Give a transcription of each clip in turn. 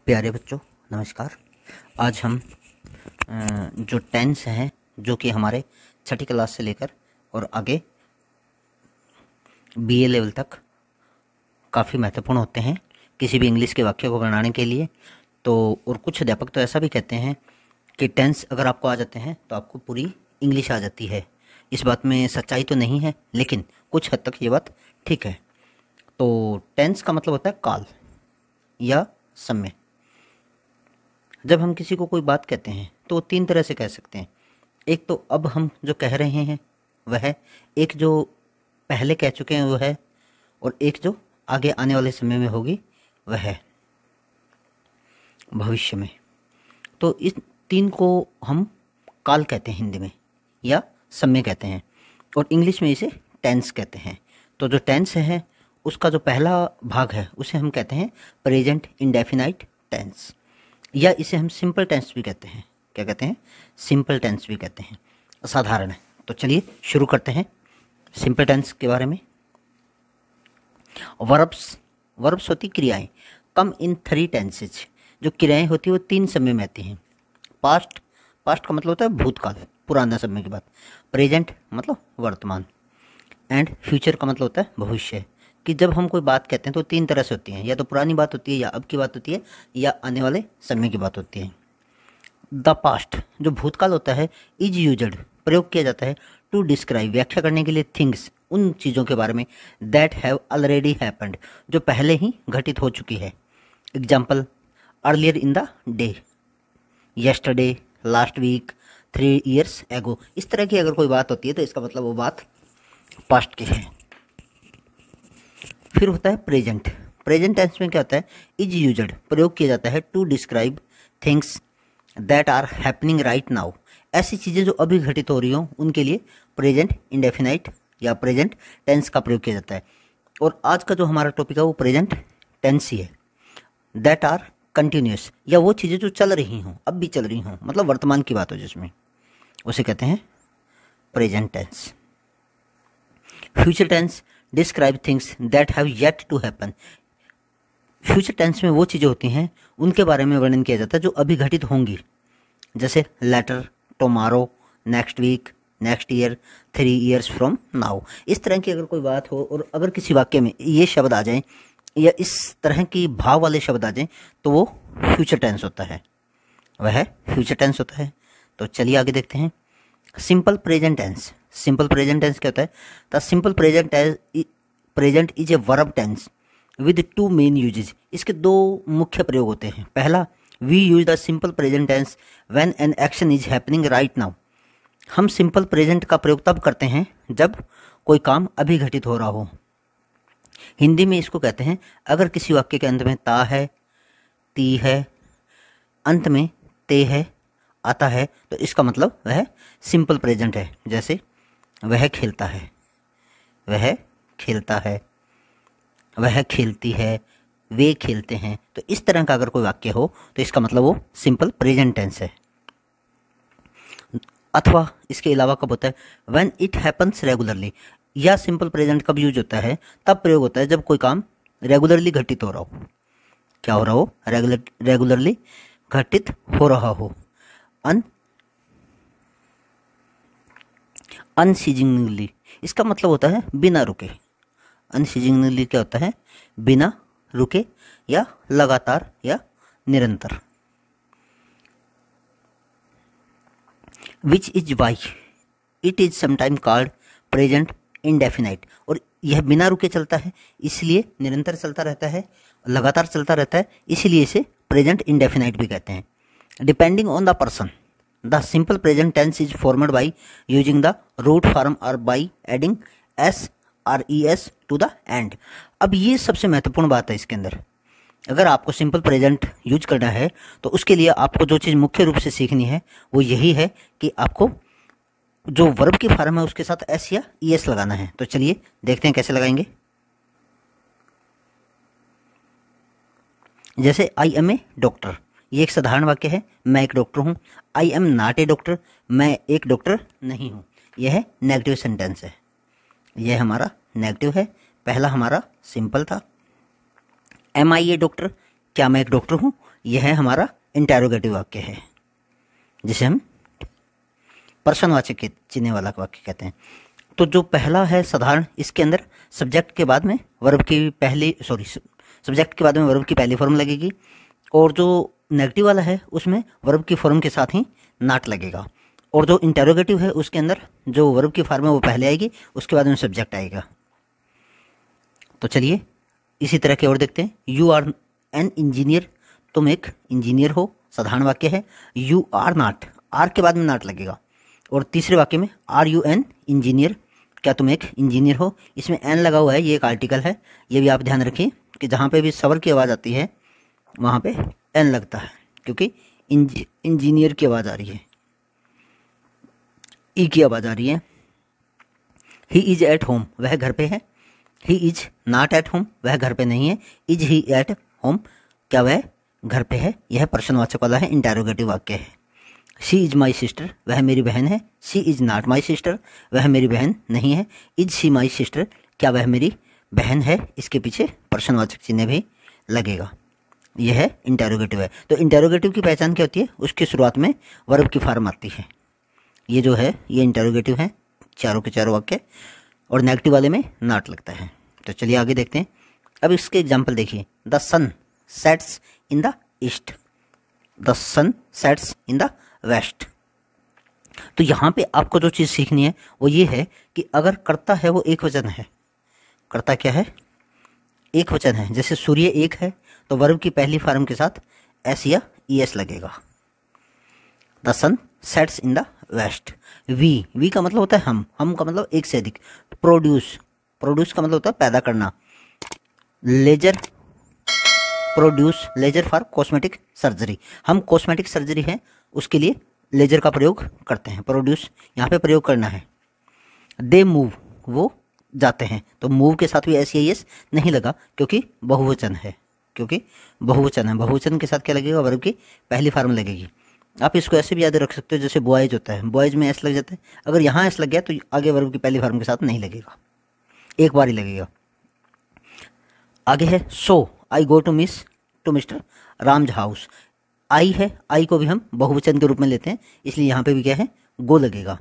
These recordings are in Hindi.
प्यारे बच्चों नमस्कार। आज हम जो टेंस हैं जो कि हमारे छठी क्लास से लेकर और आगे बीए लेवल तक काफ़ी महत्वपूर्ण होते हैं किसी भी इंग्लिश के वाक्य को बनाने के लिए। तो और कुछ अध्यापक तो ऐसा भी कहते हैं कि टेंस अगर आपको आ जाते हैं तो आपको पूरी इंग्लिश आ जाती है। इस बात में सच्चाई तो नहीं है, लेकिन कुछ हद तक ये बात ठीक है। तो टेंस का मतलब होता है काल या समय। जब हम किसी को कोई बात कहते हैं तो तीन तरह से कह सकते हैं। एक तो अब हम जो कह रहे हैं वह है, एक जो पहले कह चुके हैं वह है, और एक जो आगे आने वाले समय में होगी वह है भविष्य में। तो इस तीन को हम काल कहते हैं हिंदी में, या समय कहते हैं, और इंग्लिश में इसे टेंस कहते हैं। तो जो टेंस है उसका जो पहला भाग है उसे हम कहते हैं प्रेजेंट इंडेफिनाइट टेंस, या इसे हम सिंपल टेंस भी कहते हैं। क्या कहते हैं? सिंपल टेंस भी कहते हैं, असाधारण है। तो चलिए शुरू करते हैं सिंपल टेंस के बारे में। वर्ब्स होती क्रियाएं, कम इन 3 टेंसेज। जो क्रियाएं होती है वो 3 समय में आती हैं। पास्ट का मतलब होता है भूतकाल, पुराना समय की बात। प्रेजेंट मतलब वर्तमान, एंड फ्यूचर का मतलब होता है भविष्य। कि जब हम कोई बात कहते हैं तो 3 तरह से होती हैं, या तो पुरानी बात होती है, या अब की बात होती है, या आने वाले समय की बात होती है। द पास्ट जो भूतकाल होता है, इज यूज्ड प्रयोग किया जाता है टू डिस्क्राइब व्याख्या करने के लिए थिंग्स उन चीज़ों के बारे में दैट हैव ऑलरेडी हैपेंड जो पहले ही घटित हो चुकी है। Example earlier in the day, yesterday, last week, 3 years एगो। इस तरह की अगर कोई बात होती है तो इसका मतलब वो बात पास्ट की है। फिर होता है प्रेजेंट। प्रेजेंट टेंस में क्या होता है? इज यूज्ड प्रयोग किया जाता है to describe things that are happening right now. ऐसी चीज़ें जो अभी घटित हो रही हो उनके लिए प्रेजेंट इंडेफिनाइट या प्रेजेंट टेंस का प्रयोग किया जाता है। और आज का जो हमारा टॉपिक है वो प्रेजेंट टेंस ही है। दैट आर कंटिन्यूस, या वो चीज़ें जो चल रही हों, अब भी चल रही हों, मतलब वर्तमान की बात हो जिसमें, उसे कहते हैं present tense. Future tense describe things that have yet to happen. Future tense में वो चीज़ें होती हैं उनके बारे में वर्णन किया जाता है जो अभी घटित होंगी, जैसे later, tomorrow, next week, next year, 3 years from now. इस तरह की अगर कोई बात हो और अगर किसी वाक्य में ये शब्द आ जाएं या इस तरह की भाव वाले शब्द आ जाएं तो वो फ्यूचर टेंस होता है, वह फ्यूचर टेंस होता है। तो चलिए आगे देखते हैं simple present tense. Simple present tense क्या होता है? The simple present is a verb tense with 2 main uses. इसके 2 मुख्य प्रयोग होते हैं। पहला, we use the simple present tense when an action is happening right now. हम सिंपल प्रेजेंट का प्रयोग तब करते हैं जब कोई काम अभी घटित हो रहा हो। हिंदी में इसको कहते हैं, अगर किसी वाक्य के अंत में ता है, ती है, अंत में ते है, आता है, तो इसका मतलब वह सिंपल प्रेजेंट है। जैसे वह खेलता है, वह खेलता है, वह खेलती है, वे खेलते हैं। तो इस तरह का अगर कोई वाक्य हो तो इसका मतलब वो सिंपल प्रेजेंट टेंस है। अथवा इसके अलावा कब होता है? When it happens regularly. या सिंपल प्रेजेंट कब यूज होता है? तब प्रयोग होता है जब कोई काम रेगुलरली घटित हो रहा हो। क्या हो रहा हो? रेगुलरली घटित हो रहा हो। अनसीजिंगली, इसका मतलब होता है बिना रुके। अनसीजिंगली क्या होता है? बिना रुके या लगातार या निरंतर। Which is why it is sometime called present indefinite. और यह बिना रुके चलता है, इसलिए निरंतर चलता रहता है, लगातार चलता रहता है, इसीलिए इसे प्रेजेंट इंडेफिनाइट भी कहते हैं। Depending on the person, the simple present tense is formed by using the root form और by adding S or E S to the end. अब ये सबसे महत्वपूर्ण बात है इसके अंदर। अगर आपको सिंपल प्रेजेंट यूज करना है तो उसके लिए आपको जो चीज़ मुख्य रूप से सीखनी है वो यही है कि आपको जो वर्ब की फॉर्म है उसके साथ एस या ई एस लगाना है। तो चलिए देखते हैं कैसे लगाएंगे। जैसे आई एम ए डॉक्टर, ये एक साधारण वाक्य है, मैं एक डॉक्टर हूँ। I am not a doctor, मैं एक डॉक्टर नहीं हूँ। यह नेगेटिव सेंटेंस है, यह हमारा नेगेटिव है। पहला हमारा सिंपल था। एम आई ए डॉक्टर, क्या मैं एक डॉक्टर हूँ? यह हमारा इंटेरोगेटिव वाक्य है, जिसे हम प्रश्नवाचक चिन्ह वाला वाक्य कहते हैं। तो जो पहला है साधारण, इसके अंदर सब्जेक्ट के बाद में वर्ब की पहली फॉर्म लगेगी, और जो नेगेटिव वाला है उसमें वर्ब की फॉर्म के साथ ही नॉट लगेगा, और जो इंटेरोगेटिव है उसके अंदर जो वर्ब की फॉर्म है वो पहले आएगी, उसके बाद में सब्जेक्ट आएगा। तो चलिए इसी तरह के और देखते हैं। यू आर एन इंजीनियर, तुम एक इंजीनियर हो, साधारण वाक्य है। यू आर नॉट, आर के बाद में नॉट लगेगा। और तीसरे वाक्य में आर यू एन इंजीनियर, क्या तुम एक इंजीनियर हो, इसमें एन लगा हुआ है, ये एक आर्टिकल है। ये भी आप ध्यान रखिए कि जहाँ पे भी सवर की आवाज़ आती है वहाँ पे एन लगता है, क्योंकि इंजीनियर की आवाज़ आ रही है, ई की आवाज़ आ रही है। ही इज एट होम, वह घर पे है। He is not at home, वह घर पे नहीं है। इज ही एट होम, क्या वह घर पे है। यह प्रश्नवाचक वाला है, इंटेरोगेटिव वाक्य है। शी इज माई सिस्टर, वह मेरी बहन है। She is not my sister, वह मेरी बहन नहीं है। इज शी माई सिस्टर, क्या वह मेरी बहन है। इसके पीछे प्रश्नवाचक चिन्ह भी लगेगा। यह है इंटेरोगेटिव है। तो इंटेरोगेटिव की पहचान क्या होती है, उसकी शुरुआत में वर्ब की फॉर्म आती है। ये जो है ये इंटेरोगेटिव है, चारों के चारों वाक्य, और नेगेटिव वाले में नॉट लगता है। तो चलिए आगे देखते हैं। अब इसके एग्जाम्पल देखिए। The sun sets in the east, the sun sets in the west. तो यहाँ पे आपको जो चीज़ सीखनी है वो ये है कि अगर कर्ता है वो एक वचन है, कर्ता क्या है, एक वचन है। जैसे सूर्य एक है तो वर्ब की पहली फॉर्म के साथ एस या ई एस लगेगा। The sun sets in the west. We का मतलब होता है हम का मतलब एक से अधिक। प्रोड्यूस का मतलब होता है पैदा करना। लेजर फॉर कॉस्मेटिक सर्जरी, हम कॉस्मेटिक सर्जरी है उसके लिए लेजर का प्रयोग करते हैं। प्रोड्यूस यहाँ पे प्रयोग करना है। दे मूव, वो जाते हैं, तो मूव के साथ भी एस नहीं लगा, क्योंकि बहुवचन है। बहुवचन के साथ क्या लगेगा, वर्ब की पहली फॉर्म लगेगी। आप इसको ऐसे भी याद रख सकते हो, जैसे बॉयज होता है, बॉयज में एस लग जाता है। अगर यहाँ एस लग गया तो आगे वर्ब की पहली फॉर्म के साथ नहीं लगेगा, एक बार ही लगेगा। आगे है so I go to mister Ram's house. I है, आई को भी हम बहुवचन के रूप में लेते हैं, इसलिए यहाँ पे भी क्या है, गो लगेगा।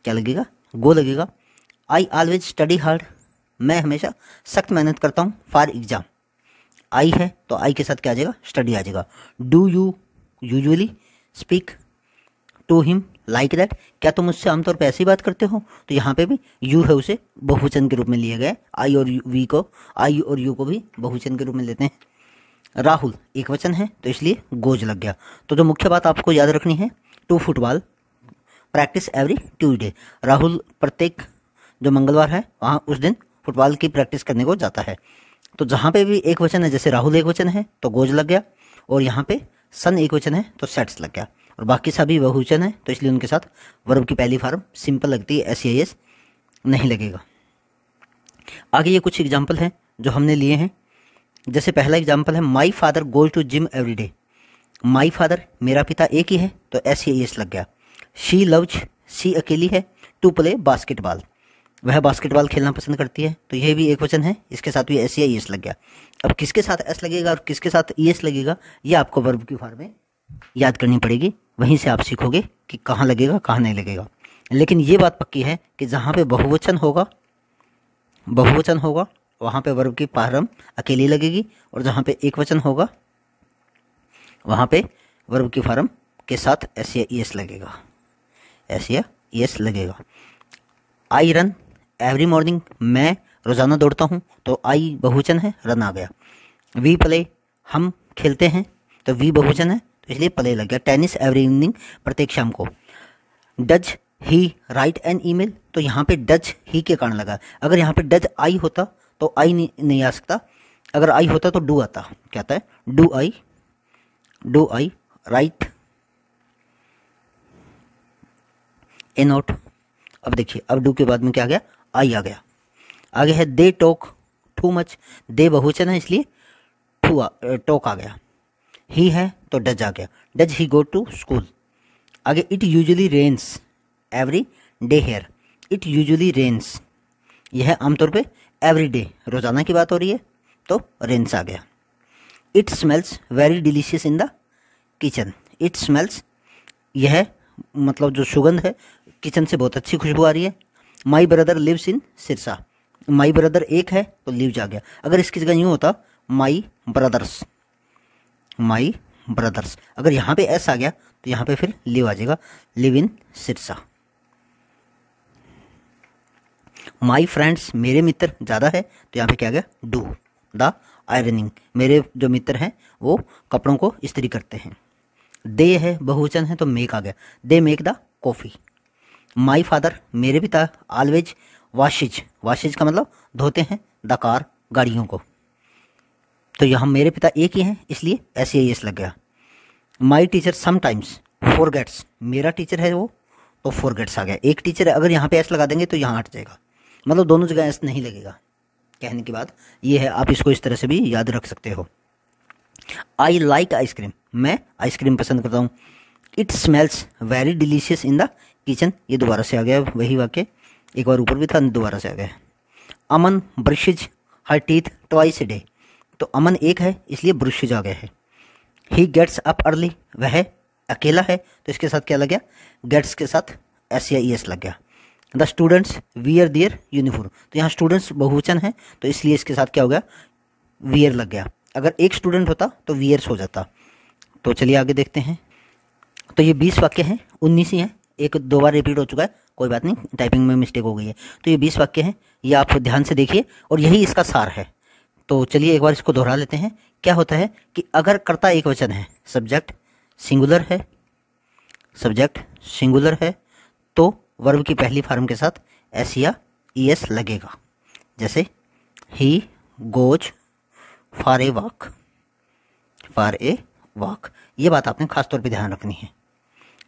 क्या लगेगा, गो लगेगा। आई ऑलवेज स्टडी हार्ड, मैं हमेशा सख्त मेहनत करता हूँ फॉर एग्जाम। आई है तो आई के साथ क्या आ जाएगा, स्टडी आ जाएगा। Do you usually speak to him like that, क्या तुम उससे आमतौर पर ऐसी बात करते हो। तो यहाँ पे भी यू है, उसे बहुवचन के रूप में लिया गया। आई और यू को भी बहुवचन के रूप में लेते हैं। राहुल एक वचन है तो इसलिए गोज लग गया। तो जो मुख्य बात आपको याद रखनी है, to football practice every Tuesday. Rahul प्रत्येक जो मंगलवार है वहाँ उस दिन फुटबॉल की प्रैक्टिस करने को जाता है। तो जहाँ पे भी एक वचन है, जैसे राहुल एक वचन है तो गोज लग गया, और यहाँ पे सन एक वचन है तो सेट्स लग गया, और बाकी सभी बहुवचन है तो इसलिए उनके साथ वर्ब की पहली फॉर्म सिंपल लगती है, एस नहीं लगेगा। आगे ये कुछ एग्जाम्पल हैं जो हमने लिए हैं। जैसे पहला एग्जाम्पल है, my father goes to gym every day. My father मेरा पिता एक ही है तो एस लग गया। शी लव्स, शी अकेली है, टू प्ले बास्केटबॉल, वह बास्केटबॉल खेलना पसंद करती है, तो यह भी एक वचन है, इसके साथ भी एस लग गया। अब किसके साथ एस लगेगा और किसके साथ एस लगेगा, ये आपको वर्ब की फॉर्म में याद करनी पड़ेगी, वहीं से आप सीखोगे कि कहाँ लगेगा कहाँ नहीं लगेगा। लेकिन ये बात पक्की है कि जहाँ पे बहुवचन होगा वहाँ पे वर्ब की फॉर्म अकेली लगेगी, और जहाँ पे एक वचन होगा वहाँ पे वर्ब की फॉर्म के साथ एस या एस लगेगा, एस या एस लगेगा। आई रन एवरी मॉर्निंग, मैं रोज़ाना दौड़ता हूँ, तो आई बहुवचन है, रन आ गया। वी प्ले, हम खेलते हैं, तो वी बहुवचन है तो इसलिए प्ले लग गया। टेनिस एवरी इवनिंग, प्रत्येक शाम को। Does he write an email, तो यहाँ पे डज ही के कारण लगा। अगर यहाँ पे डज आई होता तो आई नहीं आ सकता, अगर आई होता तो डू आता। क्या आता है, do I right A note. अब देखिए, अब डू के बाद में क्या आ गया, आई आ गया। आगे है दे टॉक टू मच, दे बहुवचन है इसलिए टॉक आ गया। ही है तो डज आ गया, does he go to school. आगे it usually rains every day here, it usually rains, यह आमतौर पे एवरी डे रोज़ाना की बात हो रही है तो रेन्स आ गया। It smells very delicious in the kitchen. It smells, यह मतलब जो सुगंध है, किचन से बहुत अच्छी खुशबू आ रही है। My brother lives in Sirsa. My brother एक है तो लिव्स आ गया। अगर इसकी जगह यूँ होता माई ब्रदर्स, माई ब्रदर्स, अगर यहाँ पे एस आ गया तो यहाँ पे फिर लिव आ जाएगा, live in Sirsa. My friends, मेरे मित्र ज़्यादा है तो यहाँ पे क्या आ गया, डू द आयरनिंग। मेरे जो मित्र हैं वो कपड़ों को इस्त्री करते हैं। दे है बहुवचन है तो मेक आ गया, they make the coffee. My father, मेरे पिता, ऑलवेज वॉशेज, वॉशेज का मतलब धोते हैं द कार, गाड़ियों को। तो यहाँ मेरे पिता एक ही हैं इसलिए SAES लग गया। माई टीचर समटाइम्स फॉरगेट्स, मेरा टीचर है वो तो फॉरगेट्स आ गया। एक टीचर है, अगर यहाँ पे एस लगा देंगे तो यहाँ हट जाएगा, मतलब दोनों जगह एस नहीं लगेगा। कहने की बात ये है, आप इसको इस तरह से भी याद रख सकते हो। आई लाइक आइसक्रीम, मैं आइसक्रीम पसंद करता हूँ। It smells very delicious in the kitchen, ये दोबारा से आ गया वही वाक्य, एक बार ऊपर भी था दोबारा से आ गया। Aman brushes her teeth twice a day, तो अमन एक है इसलिए ब्रशेज आ गया है। ही गेट्स अप अर्ली, वह अकेला है तो इसके साथ क्या लग गया, गेट्स के साथ SAES लग गया। The students wear their uniform, तो यहाँ स्टूडेंट्स बहुवचन है तो इसलिए इसके साथ क्या हो गया, वियर लग गया। अगर एक स्टूडेंट होता तो वियर्स हो जाता। तो चलिए आगे देखते हैं। तो ये 20 वाक्य हैं, 19 ही हैं, एक दो बार रिपीट हो चुका है, कोई बात नहीं, टाइपिंग में मिस्टेक हो गई है। तो ये 20 वाक्य हैं, ये आप ध्यान से देखिए और यही इसका सार है। तो चलिए एक बार इसको दोहरा लेते हैं। क्या होता है कि अगर कर्ता एक वचन है, सब्जेक्ट सिंगुलर है, सब्जेक्ट सिंगुलर है, तो वर्ब की पहली फॉर्म के साथ एस या ES लगेगा। जैसे he goes for a walk, for a walk, ये बात आपने खास तौर पे ध्यान रखनी है।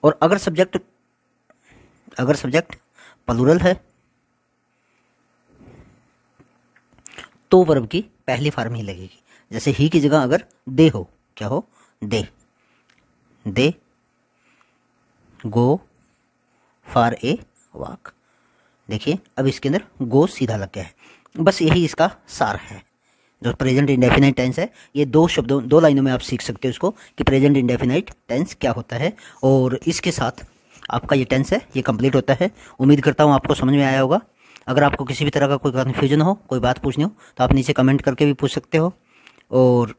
और अगर सब्जेक्ट प्लूरल है तो वर्ब की पहली फॉर्म ही लगेगी। जैसे ही की जगह अगर दे हो, क्या हो, दे, दे गो फॉर ए वॉक। देखिए अब इसके अंदर गो सीधा लग गया है। बस यही इसका सार है। जो प्रेजेंट इंडेफिनाइट टेंस है, ये दो लाइनों में आप सीख सकते हो इसको कि प्रेजेंट इंडेफिनाइट टेंस क्या होता है। और इसके साथ आपका ये टेंस है ये कंप्लीट होता है। उम्मीद करता हूँ आपको समझ में आया होगा। अगर आपको किसी भी तरह का कोई कन्फ्यूजन हो, कोई बात पूछनी हो, तो आप नीचे कमेंट करके भी पूछ सकते हो। और